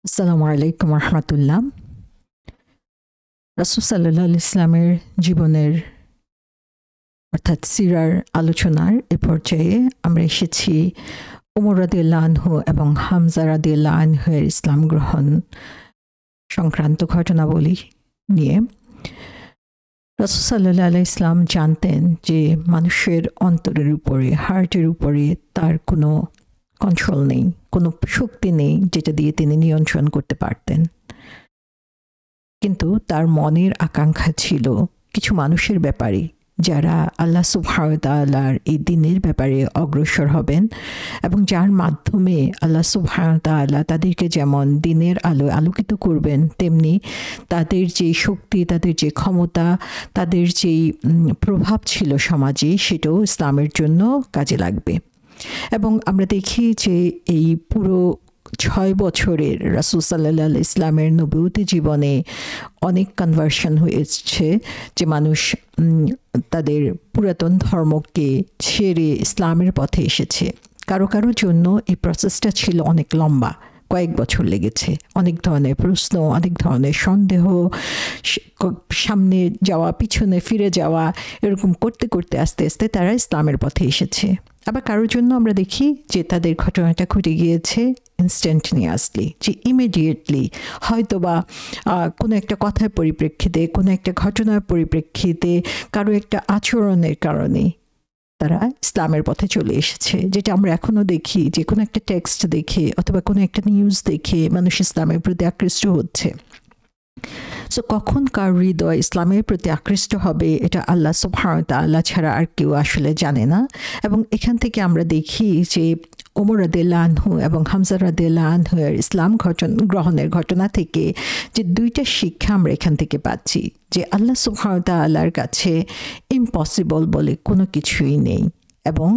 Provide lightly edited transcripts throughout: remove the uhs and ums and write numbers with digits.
আসসালামু আলাইকুম রহমতুল্লাহ। রাসূল সাল্লাল্লাহু আলাইহি ইসলামের জীবনের অর্থাৎ সিরার আলোচনার এ পর্যায়ে আমরা এসেছি ওমর রাদিয়াল্লাহু আনহু এবং হামজা রাদিয়াল্লাহু আনহুর ইসলাম গ্রহণ সংক্রান্ত ঘটনাবলী নিয়ে। রাসূল সাল্লাল্লাহু আলাইহি ইসলাম জানতেন যে মানুষের অন্তরের উপরে, হার্টের উপরে তার কোনো কন্ট্রোল নেই, কোনো শক্তি নেই যেটা দিয়ে তিনি নিয়ন্ত্রণ করতে পারতেন। কিন্তু তার মনের আকাঙ্ক্ষা ছিল কিছু মানুষের ব্যাপারে যারা আল্লাহ সুবহানাহু ওয়া তাআলার এই দিনের ব্যাপারে অগ্রসর হবেন এবং যার মাধ্যমে আল্লাহ সুবহানাহু ওয়া তাআলা তাদেরকে যেমন দিনের আলোয় আলোকিত করবেন, তেমনি তাদের যে শক্তি, তাদের যে ক্ষমতা, তাদের যেই প্রভাব ছিল সমাজে, সেটাও ইসলামের জন্য কাজে লাগবে। এবং আমরা দেখি যে এই পুরো 6 বছরের রাসূল সাল্লাল্লাহু আলাইহি ইসলামের নবুয়তি জীবনে অনেক কনভার্সন হয়েছে, যে মানুষ তাদের পুরাতন ধর্মকে ছেড়ে ইসলামের পথে এসেছে। কারো কারো জন্য এই প্রসেসটা ছিল অনেক লম্বা, কয়েক বছর লেগেছে। অনেক ধরনের প্রশ্ন, অনেক ধরনের সন্দেহ, সামনে যাওয়া, পিছনে ফিরে যাওয়া, এরকম করতে করতে আস্তে আস্তে তারা ইসলামের পথে এসেছে। আবার কারোর জন্য আমরা দেখি যে তাদের ঘটনাটা ঘটে গিয়েছে ইনস্ট্যান্টেনিয়াসলি, যে ইমিডিয়েটলি হয়তোবা কোনো একটা কথার পরিপ্রেক্ষিতে, কোনো একটা ঘটনার পরিপ্রেক্ষিতে, কারো একটা আচরণের কারণে তারা ইসলামের পথে চলে এসেছে। যেটা আমরা এখনও দেখি, যে কোনো একটা টেক্সট দেখে অথবা কোনো একটা নিউজ দেখে মানুষ ইসলামের প্রতি আকৃষ্ট হচ্ছে। সো কখন কার হৃদয় ইসলামের প্রতি আকৃষ্ট হবে, এটা আল্লাহ সুবহানাহু ওয়া তাআলা ছাড়া আর কেউ আসলে জানে না। এবং এখান থেকে আমরা দেখি যে ওমর রাদিয়াল্লাহু আনহু এবং হামজা রাদিয়াল্লাহু আনহুর ইসলাম গ্রহণের ঘটনা থেকে যে দুইটা শিক্ষা আমরা এখান থেকে পাচ্ছি, যে আল্লাহ সুবহানাহু ওয়া তাআলার কাছে ইম্পসিবল বলে কোনো কিছুই নেই। এবং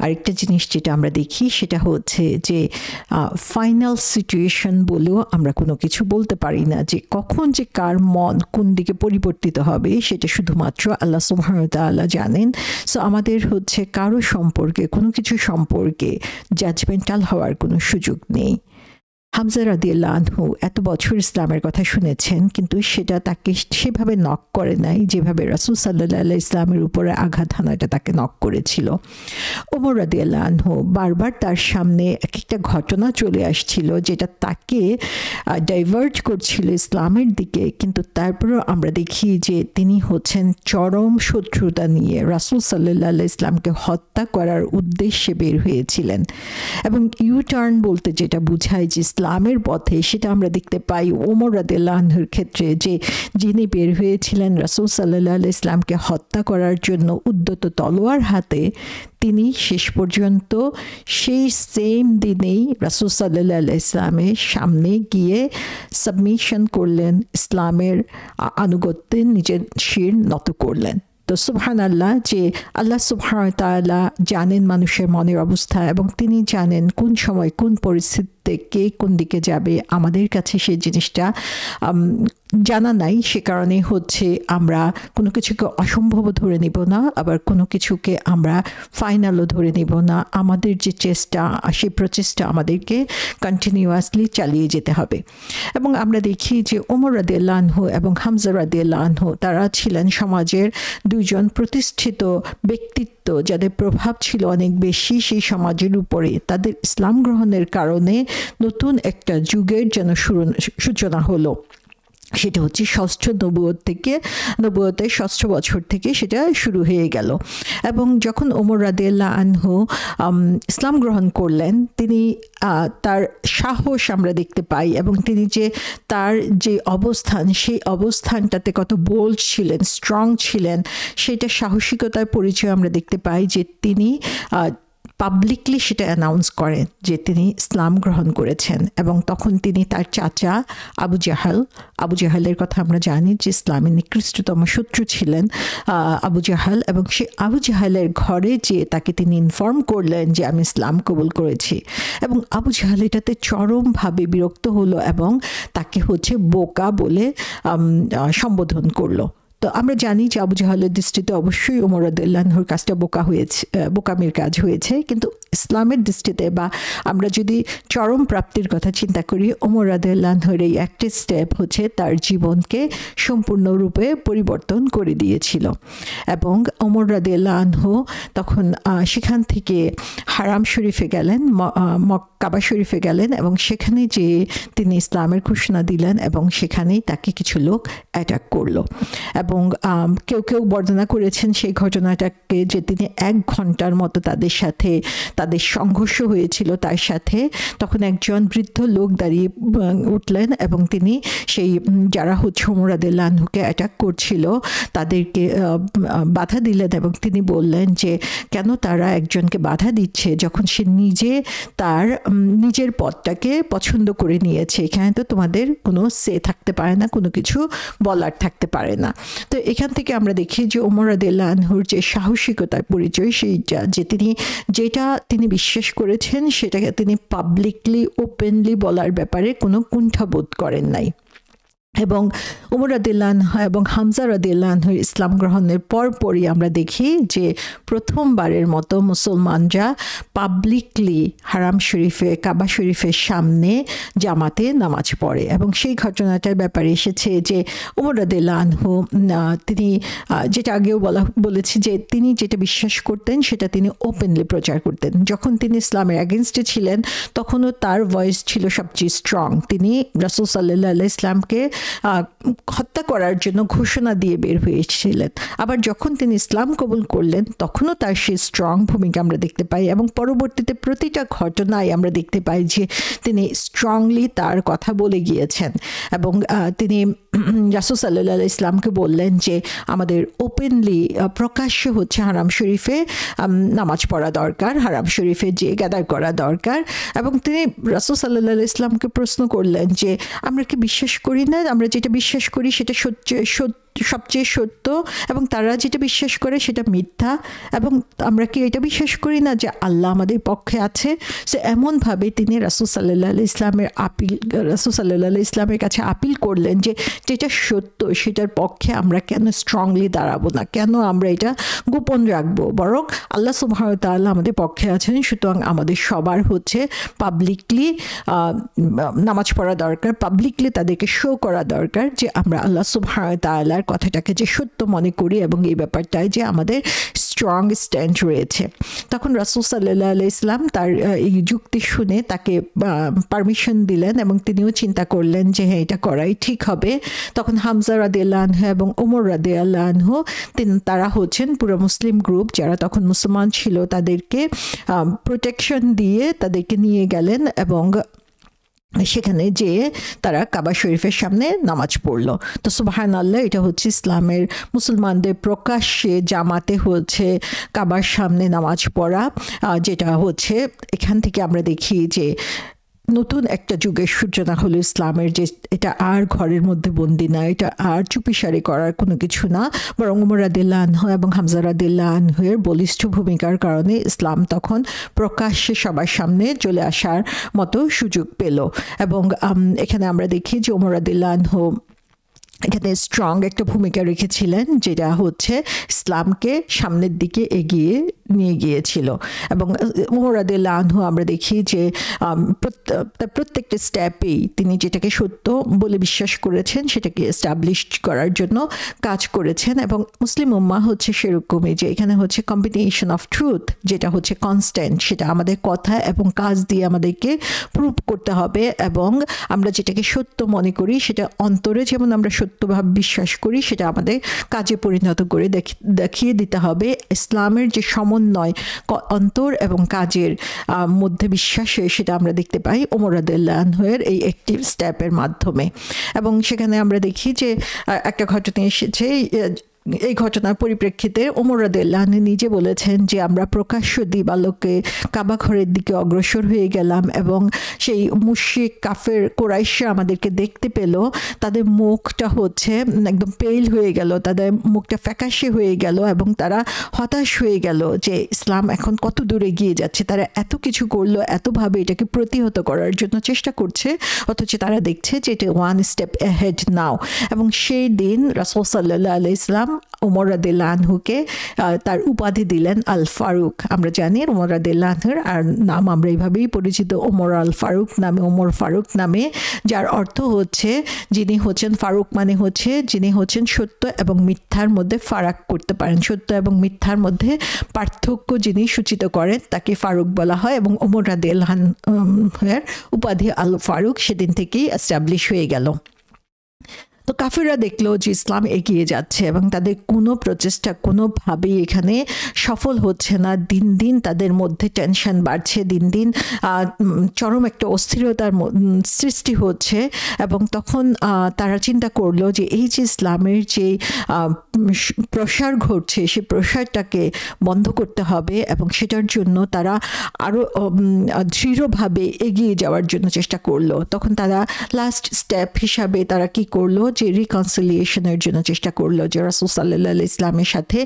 আরেকটা জিনিস যেটা আমরা দেখি, সেটা হচ্ছে যে ফাইনাল সিচুয়েশন বলেও আমরা কোনো কিছু বলতে পারি না, যে কখন যে কার মন কোন দিকে পরিবর্তিত হবে সেটা শুধুমাত্র আল্লাহ সুবহানাহু ওয়া তাআলা জানেন। সো আমাদের হচ্ছে কারো সম্পর্কে, কোনো কিছু সম্পর্কে জাজমেন্টাল হওয়ার কোনো সুযোগ নেই। হামজা রাদিয়াল্লাহু আনহু এত বছর ইসলামের কথা শুনেছেন, কিন্তু সেটা তাকে সেভাবে নক করে নাই যেভাবে রাসূল সাল্লাল্লাহু আলাইহি ইসলামের উপরে আঘাত হানাটা তাকে নক করেছিল। ওমর রাদিয়াল্লাহু আনহু বারবার তার সামনে একটা ঘটনা চলে আসছিল যেটা তাকে ডাইভার্ট করছিল ইসলামের দিকে, কিন্তু তারপরেও আমরা দেখি যে তিনি হচ্ছেন চরম শত্রুতা নিয়ে রাসূল সাল্লাল্লাহু আলাইহি ইসলামকে হত্যা করার উদ্দেশ্যে বের হয়েছিলেন। এবং ইউ টার্ন বলতে যেটা বোঝায় যে ইসলামের পথে, সেটা আমরা দেখতে পাই ওমর রাদিয়াল্লাহু আনহুর ক্ষেত্রে, যে যিনি বের হয়েছিলেন রাসূল সাল্লাল্লাহু আলাইহি ইসলামকে হত্যা করার জন্য উদ্যত তলোয়ার হাতে, তিনি শেষ পর্যন্ত সেই সেম দিনেই রাসূল সাল্লাল্লাহু আলাইহি ইসলামের সামনে গিয়ে সাবমিশন করলেন, ইসলামের আনুগত্যে নিজের শির নত করলেন। তো সুবহানাল্লাহ, যে আল্লাহ সুবহানাহু ওয়া তাআলা জানেন মানুষের মনের অবস্থা, এবং তিনি জানেন কোন সময় কোন পরিস্থিতিতে কে কোন দিকে যাবে। আমাদের কাছে সেই জিনিসটা জানা নাই, সে কারণে হচ্ছে আমরা কোনো কিছুকে অসম্ভব ধরে নিব না, আবার কোনো কিছুকে আমরা ফাইনালও ধরে নিব না। আমাদের যে চেষ্টা, সেই প্রচেষ্টা আমাদেরকে কন্টিনিউয়াসলি চালিয়ে যেতে হবে। এবং আমরা দেখি যে ওমর রাদিয়াল্লাহু আনহু এবং হামজা রাদিয়াল্লাহু আনহু তারা ছিলেন সমাজের দুইজন প্রতিষ্ঠিত ব্যক্তিত্ব, যাদের প্রভাব ছিল অনেক বেশি সেই সমাজের উপরে। তাদের ইসলাম গ্রহণের কারণে নতুন একটা যুগের যেন সূচনা হলো। সেটা হচ্ছে ষষ্ঠ নবুয়তের ষষ্ঠ বছর থেকে সেটা শুরু হয়ে গেল। এবং যখন ওমর রাদিয়াল্লাহু আনহু ইসলাম গ্রহণ করলেন, তিনি তার সাহস আমরা দেখতে পাই, এবং তিনি যে তার যে অবস্থান, সেই অবস্থানটাতে কত বোল্ড ছিলেন, স্ট্রং ছিলেন, সেটা সাহসিকতার পরিচয় আমরা দেখতে পাই, যে তিনি পাবলিকলি সেটা অ্যানাউন্স করেন যে তিনি ইসলাম গ্রহণ করেছেন। এবং তখন তিনি তার চাচা আবু জাহালের কথা আমরা জানি যে ইসলামের নিকৃষ্টতম শত্রু ছিলেন আবু জাহাল, এবং সেই আবু জাহালের ঘরে যে তাকে তিনি ইনফর্ম করলেন যে আমি ইসলাম কবুল করেছি। এবং আবু জাহাল এটাতে চরমভাবে বিরক্ত হলো এবং তাকে হচ্ছে বোকা বলে সম্বোধন করলো। তো আমরা জানি যে আবু জাহলের দৃষ্টিতে অবশ্যই ওমর রাদিয়াল্লাহু আনহুর কাজটা বোকামির কাজ হয়েছে, কিন্তু ইসলামের দৃষ্টিতে বা আমরা যদি চরম প্রাপ্তির কথা চিন্তা করি, ওমর রাদিয়াল্লাহু আনহুর এই একটি স্টেপ হচ্ছে তার জীবনকে সম্পূর্ণরূপে পরিবর্তন করে দিয়েছিল। এবং ওমর রাদিয়াল্লাহু আনহু তখন সেখান থেকে হারাম শরীফে গেলেন, কাবা শরীফে গেলেন এবং সেখানে যে তিনি ইসলামের ঘোষণা দিলেন এবং সেখানেই তাকে কিছু লোক অ্যাটাক করলো। এবং কেউ কেউ বর্ণনা করেছেন সেই ঘটনাটাকে যে তিনি 1 ঘন্টার মতো তাদের সংঘর্ষ হয়েছিল তার সাথে। তখন একজন বৃদ্ধ লোক দাঁড়িয়ে উঠলেন এবং তিনি সেই যারা হচ্ছে ওমর রাদিয়াল্লাহু আনহুকে অ্যাটাক করছিল তাদেরকে বাধা দিলেন এবং তিনি বললেন যে কেন তারা একজনকে বাধা দিচ্ছে যখন সে নিজে তার নিজের পথটাকে পছন্দ করে নিয়েছে, এখানে তো তোমাদের কোনো সে থাকতে পারে না, কোনো কিছু বলার থাকতে পারে না। তো এখান থেকে আমরা দেখি যে ওমর রাদিয়াল্লাহু আনহুর যে সাহসিকতার পরিচয়, সেইটা যে যেটা তিনি বিশ্বাস করেছেন সেটাকে তিনি পাবলিকলি ওপেনলি বলার ব্যাপারে কোনো কুণ্ঠাবোধ করেন নাই। এবং ওমর রাদিয়াল্লাহু আনহু এবং হামজা রাদিয়াল্লাহু আনহুর ইসলাম গ্রহণের পরপরই আমরা দেখি যে প্রথমবারের মতো মুসলমানরা পাবলিকলি হারাম শরীফে কাবা শরীফের সামনে জামাতে নামাজ পড়ে। এবং সেই ঘটনাটার ব্যাপারে এসেছে যে ওমর রাদিয়াল্লাহু আনহু তিনি যেটা আগেও বলেছি যে তিনি যেটা বিশ্বাস করতেন সেটা তিনি ওপেনলি প্রচার করতেন। যখন তিনি ইসলামের এগেনস্টে ছিলেন তখনও তার ভয়েস ছিল সবচেয়ে স্ট্রং। তিনি রাসূল সাল্লাল্লাহু আলাইহি ইসলামকে হত্যা করার জন্য ঘোষণা দিয়ে বের হয়েছিলেন। আবার যখন তিনি ইসলাম কবুল করলেন তখনও তার সেই স্ট্রং ভূমিকা আমরা দেখতে পাই এবং পরবর্তীতে প্রতিটা ঘটনায় আমরা দেখতে পাই যে তিনি স্ট্রংলি তার কথা বলে গিয়েছেন। এবং তিনি রাসূল সাল্লাল্লাহু আলাইহি ইসলামকে বললেন যে আমাদের ওপেনলি প্রকাশ্যে হচ্ছে হারাম শরীফে নামাজ পড়া দরকার, হারাম শরীফে যে গ্যাদার করা দরকার। এবং তিনি রাসূল সাল্লাল্লাহু আলাইহি ইসলামকে প্রশ্ন করলেন যে আমরা কি বিশ্বাস করি না, আমরা যেটা বিশ্বাস করি সেটা সবচেয়ে সত্য এবং তারা যেটা বিশ্বাস করে সেটা মিথ্যা, এবং আমরা কি এটা বিশ্বাস করি না যে আল্লাহ আমাদের পক্ষে আছে? সে এমনভাবে তিনি রাসূল সাল্লাল্লাহু আলাইহি ইসলামের কাছে আপিল করলেন যে যেটা সত্য সেটার পক্ষে আমরা কেন স্ট্রংলি দাঁড়াবো না, কেন আমরা এটা গোপন রাখবো, বরং আল্লাহ সুবহানাহু ওয়া তাআলা আমাদের পক্ষে আছেন। সুতরাং আমাদের সবার হচ্ছে পাবলিকলি নামাজ পড়া দরকার, পাবলিকলি তাদেরকে শো করা দরকার যে আমরা আল্লাহ সুবহানাহু ওয়া তাআলার কথাটাকে যে সত্য মনে করি এবং এই ব্যাপারটায় যে আমাদের স্ট্রং স্ট্যান্ড রয়েছে। তখন রাসূল সাল্লাল্লাহু আলাইহি ইসলাম তার এই যুক্তি শুনে তাকে পারমিশন দিলেন এবং তিনিও চিন্তা করলেন যে হ্যাঁ এটা করাই ঠিক হবে। তখন হামজা রাদিয়াল্লাহু আনহু এবং ওমর রাদিয়াল্লাহু আনহু তারা হচ্ছেন পুরো মুসলিম গ্রুপ যারা তখন মুসলমান ছিল তাদেরকে প্রোটেকশন দিয়ে তাদেরকে নিয়ে গেলেন এবং সেখানে যেয়ে তারা কাবা শরীফের সামনে নামাজ পড়ল। তো সুবহানাল্লাহ, এটা হচ্ছে ইসলামের মুসলমানদের প্রকাশ্যে জামাতে হচ্ছে কাবার সামনে নামাজ পড়া, যেটা হচ্ছে এখান থেকে আমরা দেখি যে নতুন একটা যুগের সূচনা হলো ইসলামের, যে এটা আর ঘরের মধ্যে বন্দি না, এটা আর চুপিসারি করার কোনো কিছু না, বরং ওমর রাদিয়াল্লাহু আনহু এবং হামজা রাদিয়াল্লাহু আনহুর বলিষ্ঠ ভূমিকার কারণে ইসলাম তখন প্রকাশ্যে সবার সামনে চলে আসার মতো সুযোগ পেল। এবং এখানে আমরা দেখি যে ওমর রাদিয়াল্লাহু আনহু এখানে স্ট্রং একটা ভূমিকা রেখেছিলেন, যেটা হচ্ছে ইসলামকে সামনের দিকে এগিয়ে নিয়ে গিয়েছিল। এবং ওমর রাদিয়াল্লাহু আনহু আমরা দেখি যে প্রত্যেকটা স্টেপেই তিনি যেটাকে সত্য বলে বিশ্বাস করেছেন সেটাকে এস্টাবলিশ করার জন্য কাজ করেছেন। এবং মুসলিম উম্মাহ হচ্ছে সেরকমই, যে এখানে হচ্ছে কম্বিনেশন অফ ট্রুথ যেটা হচ্ছে কনস্ট্যান্ট, সেটা আমাদের কথা এবং কাজ দিয়ে আমাদেরকে প্রুভ করতে হবে। এবং আমরা যেটাকে সত্য মনে করি সেটা অন্তরে যেমন আমরা সত্যভাবে বিশ্বাস করি সেটা আমাদের কাজে পরিণত করে দেখিয়ে দিতে হবে। ইসলামের যে সমন্বয় অন্তর এবং কাজের মধ্যে বিশ্বাসে, সেটা আমরা দেখতে পাই ওমর রাদিয়াল্লাহু আনহুর এই অ্যাক্টিভ স্টেপের মাধ্যমে। এবং সেখানে আমরা দেখি যে একটা ঘটনা এসেছে এই ঘটনার পরিপ্রেক্ষিতে ওমর রাদিয়াল্লাহু আনহু নিজে বলেছেন যে আমরা প্রকাশ্য দিবালোকে কাবা ঘরের দিকে অগ্রসর হয়ে গেলাম এবং সেই মুশরিক কাফের কুরাইশরা আমাদেরকে দেখতে পেল, তাদের মুখটা হচ্ছে একদম পেল হয়ে গেল, তাদের মুখটা ফ্যাকাশে হয়ে গেল এবং তারা হতাশ হয়ে গেল যে ইসলাম এখন কত দূরে গিয়ে যাচ্ছে। তারা এত কিছু করলো, এতভাবে এটাকে প্রতিহত করার জন্য চেষ্টা করছে, অথচ তারা দেখছে যে এটা ওয়ান স্টেপ অ্যাহেড নাও। এবং সেই দিন রাসূল সাল্লাল্লাহু আলাইহি ওয়াসাল্লাম ওমর রাদিয়াল্লাহু আনহুকে তার উপাধি দিলেন আল ফারুক। আমরা জানি ওমর রাদিয়াল্লাহু আনহুর আর নাম আমরা এইভাবেই পরিচিত, ওমর আল ফারুক নামে, ওমর ফারুক নামে, যার অর্থ হচ্ছে যিনি হচ্ছেন ফারুক মানে হচ্ছে যিনি হচ্ছেন সত্য এবং মিথ্যার মধ্যে ফারাক করতে পারেন, সত্য এবং মিথ্যার মধ্যে পার্থক্য যিনি সূচিত করেন তাকে ফারুক বলা হয়। এবং ওমর রাদিয়াল্লাহু আনহুর উপাধি আল ফারুক সেদিন থেকেই এস্টাবলিশ হয়ে গেল। তো কাফিররা দেখলো যে ইসলাম এগিয়ে যাচ্ছে এবং তাদের কোনো প্রচেষ্টা কোনোভাবেই এখানে সফল হচ্ছে না। দিন দিন তাদের মধ্যে টেনশন বাড়ছে, দিন দিন চরম একটা অস্থিরতার সৃষ্টি হচ্ছে। এবং তখন তারা চিন্তা করলো যে এই যে ইসলামের যে প্রসার ঘটছে সেই প্রসারটাকে বন্ধ করতে হবে এবং সেটার জন্য তারা আরও দৃঢ়ভাবে এগিয়ে যাওয়ার জন্য চেষ্টা করলো। তখন তারা লাস্ট স্টেপ হিসাবে তারা কি করলো, যে রিকনসিলিয়েশনের জন্য চেষ্টা করলো, যে রাসূল সাল্লাল্লাহু আলাইহি ইসলামের সাথে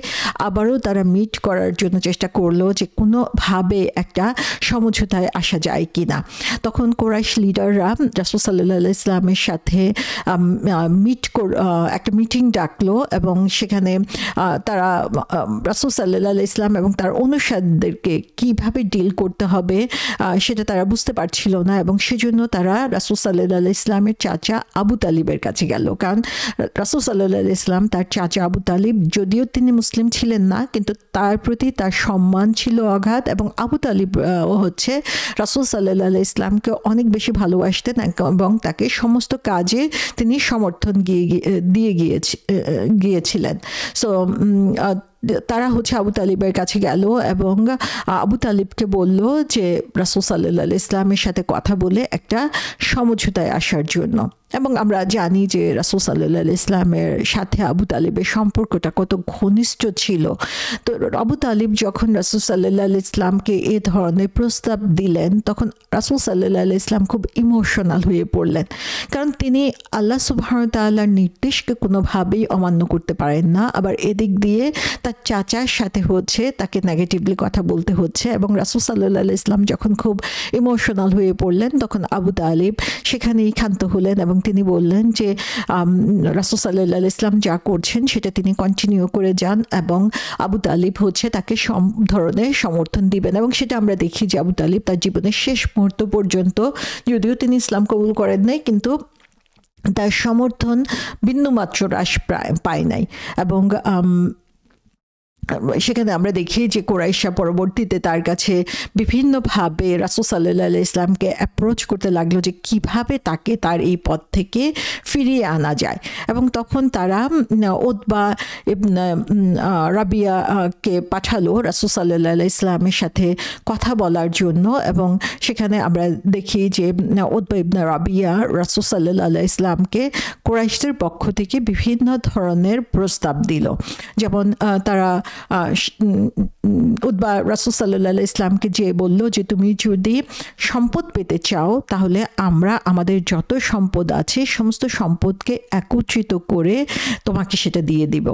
আবারও তারা মিট করার জন্য চেষ্টা করলো যে কোনোভাবে একটা সমঝোতায় আসা যায় কি না। তখন কুরাইশ লিডাররা রাসূল সাল্লাল্লাহু আলাইহি ইসলামের সাথে একটা মিটিং ডাকলো এবং সেখানে তারা রাসূল সাল্লাল্লাহু আলাইহি ইসলাম এবং তার অনুসারীদেরকে কিভাবে ডিল করতে হবে সেটা তারা বুঝতে পারছিল না। এবং সেজন্য তারা রাসূল সাল্লাল্লাহু আলাইহি ইসলামের চাচা আবু তালিবের কাছে গেল। কারণ রাসূল সাল্লাল্লাহু আলাইহি ইসলাম তার চাচা আবু তালিব, যদিও তিনি মুসলিম ছিলেন না, কিন্তু তার প্রতি তার সম্মান ছিল অগাধ। এবং আবু তালিব হচ্ছে রাসূল সাল্লাল্লাহু আলাইহি ইসলামকে অনেক বেশি ভালোবাসতেন এবং তাকে সমস্ত কাজে তিনি সমর্থন দিয়ে গিয়েছিলেন। সো তারা হচ্ছে আবু তালিবের কাছে গেল এবং আবু তালিবকে বলল যে রাসূল সাল্লাল্লাহু আলাইহি ইসলামের সাথে কথা বলে একটা সমঝোতায় আসার জন্য। এবং আমরা জানি যে রাসূল সাল্লাল্লাহু আলাইহি ইসলামের সাথে আবু তালিবের সম্পর্কটা কত ঘনিষ্ঠ ছিল। তো আবু তালিব যখন রাসূল সাল্লাল্লাহু আলাইহি ইসলামকে এ ধরনের প্রস্তাব দিলেন তখন রাসূল সাল্লাল্লাহু আলাইহি ইসলাম খুব ইমোশনাল হয়ে পড়লেন, কারণ তিনি আল্লাহ সুবহানাহু ওয়া তাআলার নির্দেশকে কোনোভাবেই অমান্য করতে পারেন না। আবার এদিক দিয়ে তার চাচার সাথে হচ্ছে তাকে নেগেটিভলি কথা বলতে হচ্ছে। এবং রাসূল সাল্লাল্লাহু আলাইহি ইসলাম যখন খুব ইমোশনাল হয়ে পড়লেন তখন আবু তালিব সেখানেই ক্ষান্ত হলেন এবং তিনি বললেন যে রাসূল সাল্লাল্লাহু আলাইহি ইসলাম যা করছেন সেটা তিনি কন্টিনিউ করে যান এবং আবু তালিব হচ্ছে তাকে সব ধরনের সমর্থন দিবেন। এবং সেটা আমরা দেখি যে আবু তালিব তার জীবনের শেষ মুহূর্ত পর্যন্ত, যদিও তিনি ইসলাম কবুল করেন নাই, কিন্তু তার সমর্থন বিন্দুমাত্র হ্রাস পায় নাই। এবং সেখানে আমরা দেখি যে কুরাইশরা পরবর্তীতে তার কাছে বিভিন্নভাবে রাসূল সাল্লাল্লাহু আলাইহি ইসলামকে অ্যাপ্রোচ করতে লাগলো যে কিভাবে তাকে তার এই পথ থেকে ফিরিয়ে আনা যায়। এবং তখন তারা উতবা ইবনে রাবিয়াকে পাঠালো রাসূল সাল্লাল্লাহু আলাইহি ইসলামের সাথে কথা বলার জন্য। এবং সেখানে আমরা দেখি যে উতবা ইবনে রাবিয়া রাসূল সাল্লাল্লাহু আলাইহি ইসলামকে কুরাইশদের পক্ষ থেকে বিভিন্ন ধরনের প্রস্তাব দিল। যেমন তারা উতবা রাসূল সাল্লাল্লাহু আলাইহি ইসলামকে যে বলল যে তুমি যদি সম্পদ পেতে চাও তাহলে আমরা আমাদের যত সম্পদ আছে সমস্ত সম্পদকে একত্রিত করে তোমাকে সেটা দিয়ে দিব।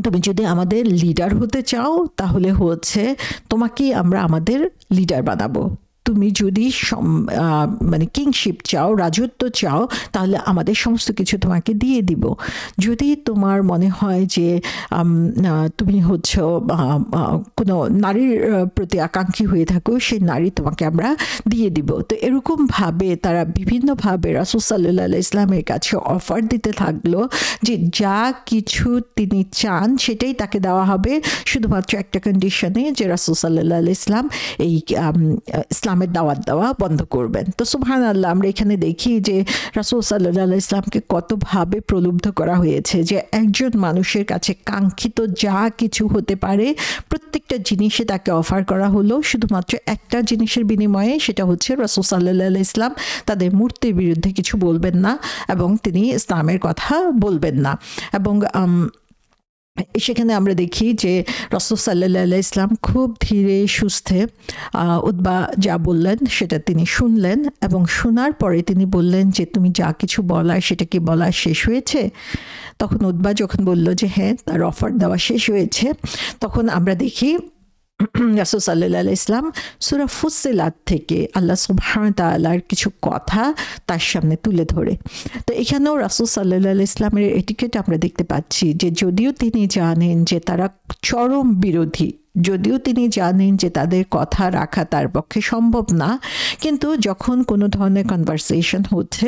তুমি যদি আমাদের লিডার হতে চাও তাহলে হচ্ছে তোমাকেই আমরা আমাদের লিডার বানাবো। তুমি যদি মানে কিংশিপ চাও, রাজত্ব চাও, তাহলে আমাদের সমস্ত কিছু তোমাকে দিয়ে দিব। যদি তোমার মনে হয় যে তুমি হচ্ছে কোনো নারীর প্রতি আকাঙ্ক্ষী হয়ে থাকো, সেই নারী তোমাকে আমরা দিয়ে দিব। তো এরকমভাবে তারা বিভিন্নভাবে রাসূল সাল্লাল্লাহু আলাইহি ইসলামের কাছে অফার দিতে থাকলো যে যা কিছু তিনি চান সেটাই তাকে দেওয়া হবে, শুধুমাত্র একটা কন্ডিশনে যে রাসূল সাল্লাল্লাহু আলাইহি ইসলাম এই ইসলাম ইসলামের দাওয়াত দেওয়া বন্ধ করবেন। তো সুবহানাল্লাহ, আমরা এখানে দেখি যে রাসূল সাল্লাল্লাহু আলাইহি ইসলামকে কতভাবে প্রলুব্ধ করা হয়েছে যে একজন মানুষের কাছে কাঙ্ক্ষিত যা কিছু হতে পারে প্রত্যেকটা জিনিসে তাকে অফার করা হলো, শুধুমাত্র একটা জিনিসের বিনিময়ে, সেটা হচ্ছে রাসূল সাল্লাল্লাহু আলাইহি ইসলাম তাদের মূর্তির বিরুদ্ধে কিছু বলবেন না এবং তিনি ইসলামের কথা বলবেন না। এবং সেখানে আমরা দেখি যে রাসূল সাল্লাল্লাহু আলাইহি ইসলাম খুব ধীরে সুস্থে উতবা যা বললেন সেটা তিনি শুনলেন এবং শোনার পরে তিনি বললেন যে তুমি যা কিছু বলার সেটা কি বলা শেষ হয়েছে? তখন উতবা যখন বলল যে হ্যাঁ, তার অফার দেওয়া শেষ হয়েছে, তখন আমরা দেখি রাসূল সাল্লাল্লাহু আলাইহি ইসলাম সূরা ফুসসিলাত থেকে আল্লাহ সুবহানাহু ওয়া তাআলার কিছু কথা তার সামনে তুলে ধরে। তো এখানেও রাসূল সাল্লাল্লাহু আলাইহি ইসলামের এটিকেট আমরা দেখতে পাচ্ছি যে যদিও তিনি জানেন যে তারা চরম বিরোধী, যদিও তিনি জানেন যে তাদের কথা রাখা তার পক্ষে সম্ভব না, কিন্তু যখন কোনো ধরনের কনভারসেশন হচ্ছে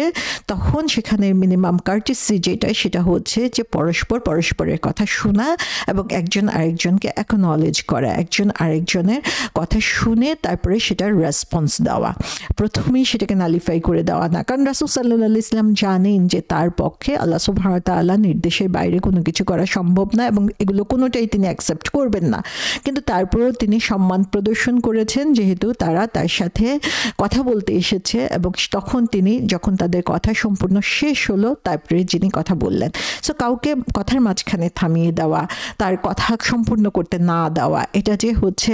তখন সেখানে মিনিমাম কার্টেসি যেটা, সেটা হচ্ছে যে পরস্পরের কথা শোনা এবং একজন আরেকজনকে অ্যাকনলেজ করা, একজন আরেকজনের কথা শুনে তারপরে সেটার রেসপন্স দেওয়া, প্রথমেই সেটাকে নালিফাই করে দেওয়া না। কারণ রাসূল সাল্লাল্লাহু আলাইহি ইসলাম জানেন যে তার পক্ষে আল্লাহ সুবহানাহু ওয়া তাআলা নির্দেশের বাইরে কোনো কিছু করা সম্ভব না এবং এগুলো কোনোটাই তিনি অ্যাকসেপ্ট করবেন না। কিন্তু তারপরেও তিনি সম্মান প্রদর্শন করেছেন যেহেতু তারা তার সাথে কথা বলতে এসেছে, এবং তখন তিনি যখন তাদের কথা সম্পূর্ণ শেষ হলো তারপরে যিনি কথা বললেন। সো কাউকে কথার মাঝখানে থামিয়ে দেওয়া, তার কথা সম্পূর্ণ করতে না দেওয়া, এটা যে হচ্ছে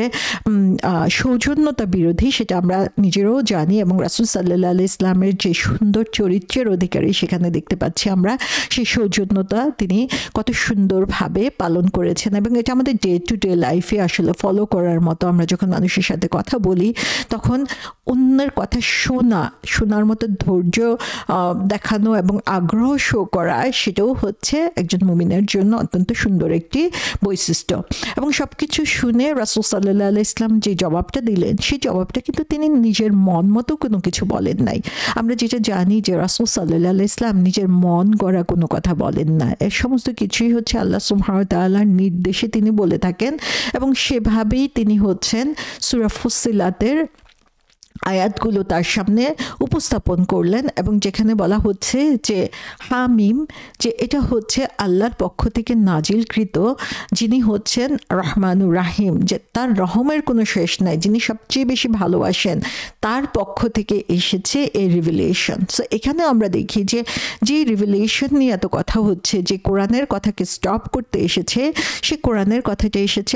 সৌজন্যতা বিরোধী সেটা আমরা নিজেরাও জানি, এবং রাসূল সাল্লাল্লাহু আলাইহি ইসলামের যে সুন্দর চরিত্রের অধিকারী সেখানে দেখতে পাচ্ছি আমরা সেই সৌজন্যতা তিনি কত সুন্দরভাবে পালন করেছেন। এবং এটা আমাদের ডে টু ডে লাইফে আসলে ফলো করার মতো। আমরা যখন মানুষের সাথে কথা বলি তখন অন্যের কথা শোনার মতো ধৈর্য দেখানো এবং আগ্রহ শো করা, সেটাও হচ্ছে একজন মুমিনের জন্য অত্যন্ত সুন্দর একটি বৈশিষ্ট্য। এবং সব কিছু শুনে রাসূল সাল্লাল্লাহু আলাইহি ইসলাম যে জবাবটা দিলেন সেই জবাবটা কিন্তু তিনি নিজের মন মতো কোনো কিছু বলেন নাই। আমরা যেটা জানি যে রাসূল সাল্লাল্লাহু আলাইহি ইসলাম নিজের মন গড়া কোনো কথা বলেন না, এর সমস্ত কিছুই হচ্ছে আল্লাহ সুবহানাহু ওয়া তাআলার নির্দেশে তিনি বলে থাকেন, এবং সেভাবেই তিনি হচ্ছেন সূরা ফুসসিলাতের আয়াতগুলো তার সামনে উপস্থাপন করলেন। এবং যেখানে বলা হচ্ছে যে হামিম, যে এটা হচ্ছে আল্লাহর পক্ষ থেকে নাজিলকৃত, যিনি হচ্ছেন রহমানুর রাহিম, যে তার রহমের কোনো শেষ নাই, যিনি সবচেয়ে বেশি ভালোবাসেন, তার পক্ষ থেকে এসেছে এই রিভিলেশন। সো এখানে আমরা দেখি যে যে রিভিলেশন নিয়ে এত কথা হচ্ছে, যে কোরআনের কথাকে স্টপ করতে এসেছে, সে কোরআনের কথাটা এসেছে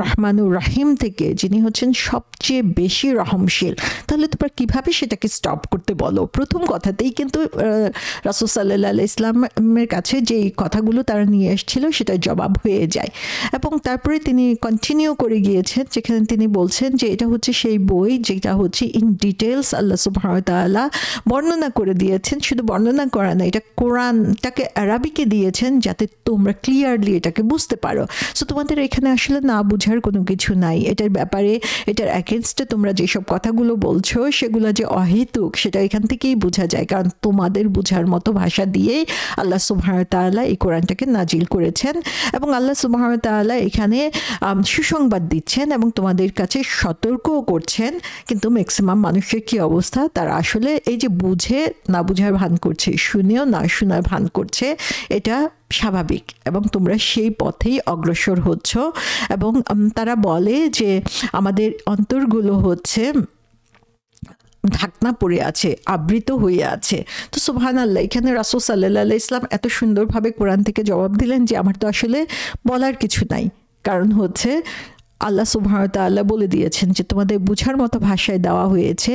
রহমানুর রাহিম থেকে, যিনি হচ্ছেন সবচেয়ে বেশি রহমশীল। তাহলে তোমরা কিভাবে সেটাকে স্টপ করতে বলো? প্রথম কথাতেই কিন্তু রাসূল সাল্লাল্লাহু আলাইহি ইসলামের কাছে যেই কথাগুলো তারা নিয়ে এসেছিল সেটা জবাব হয়ে যায়। এবং তারপরে তিনি কন্টিনিউ করে গিয়েছেন, যেখানে তিনি বলছেন যে এটা হচ্ছে সেই বই যেটা হচ্ছে ইন ডিটেলস আল্লাহ সুবহানাহু ওয়া তাআলা বর্ণনা করে দিয়েছেন। শুধু বর্ণনা করা না, এটা কোরআনটাকে আরবিকে দিয়েছেন যাতে তোমরা ক্লিয়ারলি এটাকে বুঝতে পারো। সো তোমাদের এখানে আসলে না বুঝার কোনো কিছু নাই এটার ব্যাপারে। এটার এগেনস্টে তোমরা যেসব কথাগুলো বলছো সেগুলো যে অহেতুক সেটা এখান থেকেই বোঝা যায়, কারণ তোমাদের বোঝার মতো ভাষা দিয়েই আল্লাহ সুবহানাহু ওয়া তাআলা এই কোরআনটাকে নাজিল করেছেন। এবং আল্লাহ সুবহানাহু ওয়া তাআলা এখানে সুসংবাদ দিচ্ছেন এবং তোমাদের কাছে সতর্কও করছেন। কিন্তু ম্যাক্সিমাম মানুষের কি অবস্থা, তারা আসলে এই যে বুঝে না বুঝার ভান করছে, শুনেও না শোনার ভান করছে, এটা স্বাভাবিক এবং তোমরা সেই পথেই অগ্রসর হচ্ছ। এবং তারা বলে যে আমাদের অন্তরগুলো হচ্ছে ঢাকনা পড়ে আছে, আবৃত হয়ে আছে। তো সুবহানাল্লাহ, এখানে রাসূল সাল্লাল্লাহু আলাইহি ইসলাম এত সুন্দরভাবে কোরআন থেকে জবাব দিলেন যে আমার তো আসলে বলার কিছু নাই, কারণ হচ্ছে আল্লাহ সুবহানাহু ওয়া তাআলা বলে দিয়েছেন যে তোমাদের বুঝার মতো ভাষায় দেওয়া হয়েছে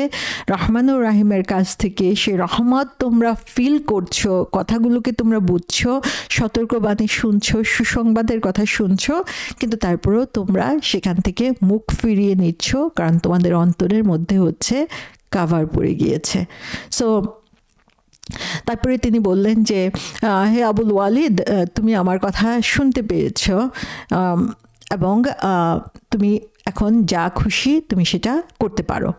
রহমানুর রাহিমের কাছ থেকে। সে রহমত তোমরা ফিল করছো, কথাগুলোকে তোমরা বুঝছো, সতর্কবাণী শুনছো, সুসংবাদের কথা শুনছো, কিন্তু তারপরেও তোমরা সেখান থেকে মুখ ফিরিয়ে নিচ্ছ, কারণ তোমাদের অন্তরের মধ্যে হচ্ছে কাভার পড়ে গিয়েছে। সো তারপরে তিনি বললেন যে হে আবুল ওয়ালিদ, তুমি আমার কথা শুনতে পেয়েছ এবং তুমি এখন যা খুশি তুমি সেটা করতে পারো।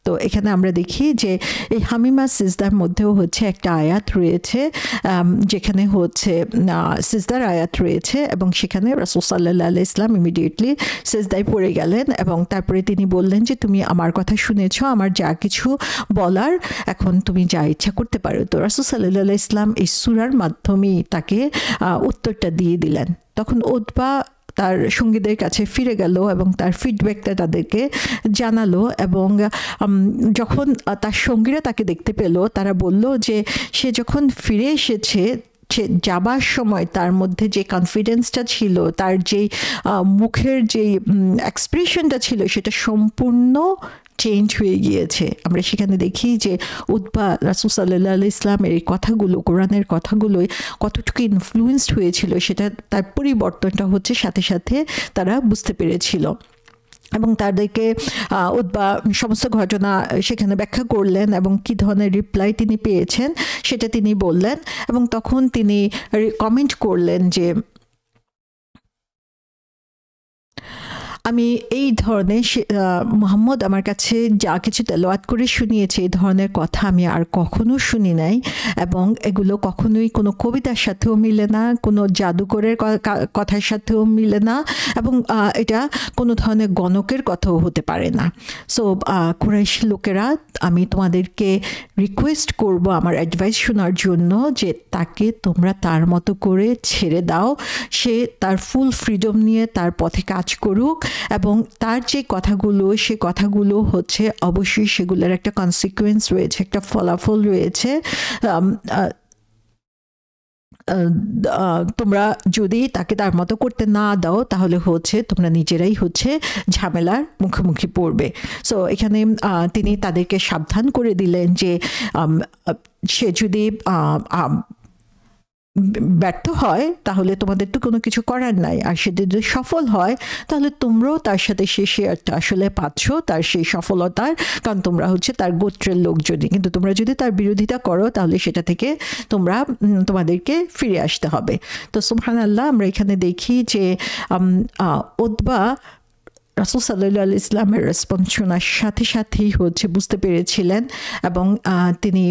তো এখানে আমরা দেখি যে এই হামিমা সিজদার মধ্যেও হচ্ছে একটা আয়াত রয়েছে, যেখানে হচ্ছে সিজদার আয়াত রয়েছে, এবং সেখানে রাসূল সাল্লাল্লাহু আলাইহি ওয়াসাল্লাম ইমিডিয়েটলি সিজদায় পড়ে গেলেন এবং তারপরে তিনি বললেন যে তুমি আমার কথা শুনেছো, আমার যা কিছু বলার, এখন তুমি যা ইচ্ছা করতে পারো। তো রাসূল সাল্লাল্লাহু আলাইহি ওয়াসাল্লাম এই সূরার মাধ্যমেই তাকে উত্তরটা দিয়ে দিলেন। তখন উতবা তার সঙ্গীদের কাছে ফিরে গেল এবং তার ফিডব্যাকটা তাদেরকে জানালো, এবং যখন তার সঙ্গীরা তাকে দেখতে পেল, তারা বলল যে সে যখন ফিরে এসেছে, সে যাবার সময় তার মধ্যে যে কনফিডেন্সটা ছিল, তার যেই মুখের যেই এক্সপ্রেশনটা ছিল, সেটা সম্পূর্ণ চেঞ্জ হয়ে গিয়েছে। আমরা সেখানে দেখি যে উতবা রাসূল সাল্লাল্লাহু আলাইহি ওয়াসাল্লামের এই কথাগুলো, কোরআনের কথাগুলোই কতটুকু ইনফ্লুয়েন্সড হয়েছিল, সেটা তার পরিবর্তনটা হচ্ছে সাথে সাথে তারা বুঝতে পেরেছিল। এবং তাদেরকে উতবা সমস্ত ঘটনা সেখানে ব্যাখ্যা করলেন এবং কী ধরনের রিপ্লাই তিনি পেয়েছেন সেটা তিনি বললেন, এবং তখন তিনি কমেন্ট করলেন যে আমি এই ধরনের মুহাম্মদ আমার কাছে যা কিছু তেলাওয়াত করে শুনিয়েছে, এই ধরনের কথা আমি আর কখনো শুনি নাই, এবং এগুলো কখনোই কোনো কবিতার সাথেও মিলে না, কোনো জাদুকরের কথার সাথেও মিলে না, এবং এটা কোনো ধরনের গণকের কথাও হতে পারে না। সো কুরাইশ লোকেরা, আমি তোমাদেরকে রিকোয়েস্ট করব আমার অ্যাডভাইস শোনার জন্য, যে তাকে তোমরা তার মতো করে ছেড়ে দাও, সে তার ফুল ফ্রিডম নিয়ে তার পথে কাজ করুক, এবং তার যে কথাগুলো, সে কথাগুলো হচ্ছে অবশ্যই সেগুলোর একটা কনসিকুয়েন্স রয়েছে, একটা ফলাফল রয়েছে। তোমরা যদি তাকে তার মতো করতে না দাও, তাহলে হচ্ছে তোমরা নিজেরাই হচ্ছে ঝামেলার মুখোমুখি পড়বে। সো এখানে তিনি তাদেরকে সাবধান করে দিলেন যে সে যদি ব্যর্থ হয় তাহলে তোমাদের তো কোনো কিছু করার নাই, আর সে যদি সফল হয় তাহলে তোমরাও তার সাথে সে শেয়ারটা আসলে পাচ্ছ তার সেই সফলতার, কারণ তোমরা হচ্ছে তার গোত্রের লোকজনই। কিন্তু তোমরা যদি তার বিরোধিতা করো তাহলে সেটা থেকে তোমাদেরকে ফিরে আসতে হবে। তো সুবহানাল্লাহ, আমরা এখানে দেখি যে উতবা রাসূল সাল্লাল্লাহু আলাইহি ওয়াসাল্লামের রেসপন্স শোনার সাথে সাথেই হচ্ছে বুঝতে পেরেছিলেন, এবং তিনি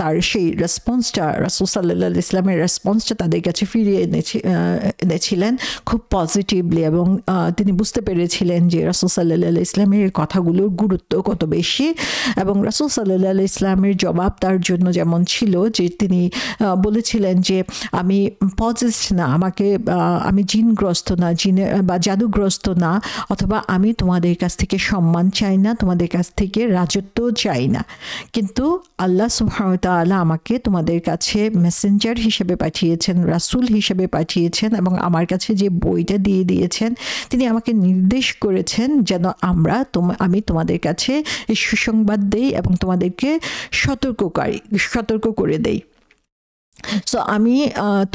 তার সেই রেসপন্সটা, রাসূল সাল্লাল্লাহু আলাইহি ওয়াসাল্লামের রেসপন্সটা তাদের কাছে ফিরিয়ে এনেছিলেন খুব পজিটিভলি, এবং তিনি বুঝতে পেরেছিলেন যে রাসূল সাল্লাল্লাহু আলাইহি ওয়াসাল্লামের কথাগুলোর গুরুত্ব কত বেশি। এবং রাসূল সাল্লাল্লাহু আলাইহি ওয়াসাল্লামের জবাব তার জন্য যেমন ছিল যে তিনি বলেছিলেন যে আমি পজেসড না, আমি জিনগ্রস্ত না, জিনে বা জাদুগ্রস্ত না, অথবা আমি তোমাদের কাছ থেকে সম্মান চাই না, তোমাদের কাছ থেকে রাজত্ব চাই না, কিন্তু আল্লাহ সুবহানাহু ওয়া তাআলা আমাকে তোমাদের কাছে মেসেঞ্জার হিসেবে পাঠিয়েছেন, রাসূল হিসেবে পাঠিয়েছেন, এবং আমার কাছে যে বইটা দিয়ে দিয়েছেন তিনি আমাকে নির্দেশ করেছেন যেন আমি তোমাদের কাছে এই সুসংবাদ দেই এবং তোমাদেরকে সতর্ক করে দেই। সো আমি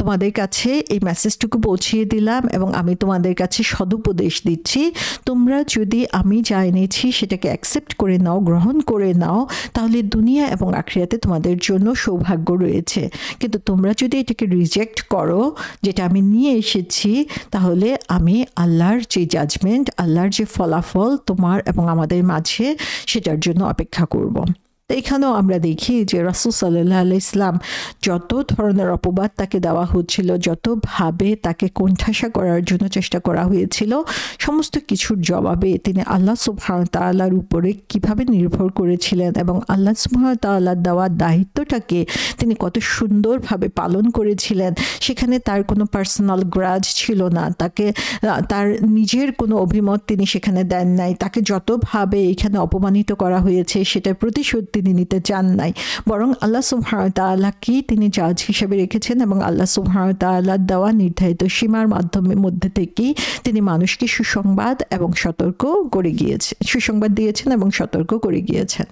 তোমাদের কাছে এই মেসেজটুকু পৌঁছিয়ে দিলাম, এবং আমি তোমাদের কাছে সদুপদেশ দিচ্ছি, তোমরা যদি আমি যা এনেছি সেটাকে অ্যাকসেপ্ট করে নাও, গ্রহণ করে নাও, তাহলে দুনিয়া এবং আখিরাতে তোমাদের জন্য সৌভাগ্য রয়েছে। কিন্তু তোমরা যদি এটাকে রিজেক্ট করো, যেটা আমি নিয়ে এসেছি, তাহলে আমি আল্লাহর যে জাজমেন্ট, আল্লাহর যে ফলাফল তোমার এবং আমাদের মাঝে, সেটার জন্য অপেক্ষা করব। এখানেও আমরা দেখি যে রাসূল সাল্লাল্লাহু আলাইহি ওয়াসাল্লাম যত ধরনের অপবাদ তাকে দেওয়া হচ্ছিল, যতভাবে তাকে কোণঠাসা করার জন্য চেষ্টা করা হয়েছিল, সমস্ত কিছুর জবাবে তিনি আল্লাহ সুবহানাহু ওয়া তাআলার উপরে কিভাবে নির্ভর করেছিলেন, এবং আল্লাহ সুবহানাহু ওয়া তাআলার দেওয়া দায়িত্বটাকে তিনি কত সুন্দরভাবে পালন করেছিলেন। সেখানে তার কোনো পার্সোনাল গ্রাজ ছিল না, তার নিজের কোনো অভিমত তিনি সেখানে দেন নাই, তাকে যতভাবে এখানে অপমানিত করা হয়েছে সেটার প্রতিশোধ তিনি নিতে চান নাই, বরং আল্লাহ সুবহানাহু ওয়া তাআলাকেই তিনি জাজ হিসেবে রেখেছেন, এবং আল্লাহ সুবহানাহু ওয়া তাআলার দেওয়া নির্ধারিত সীমার মধ্যে থেকেই তিনি মানুষকে সুসংবাদ দিয়েছেন এবং সতর্ক করে গিয়েছেন।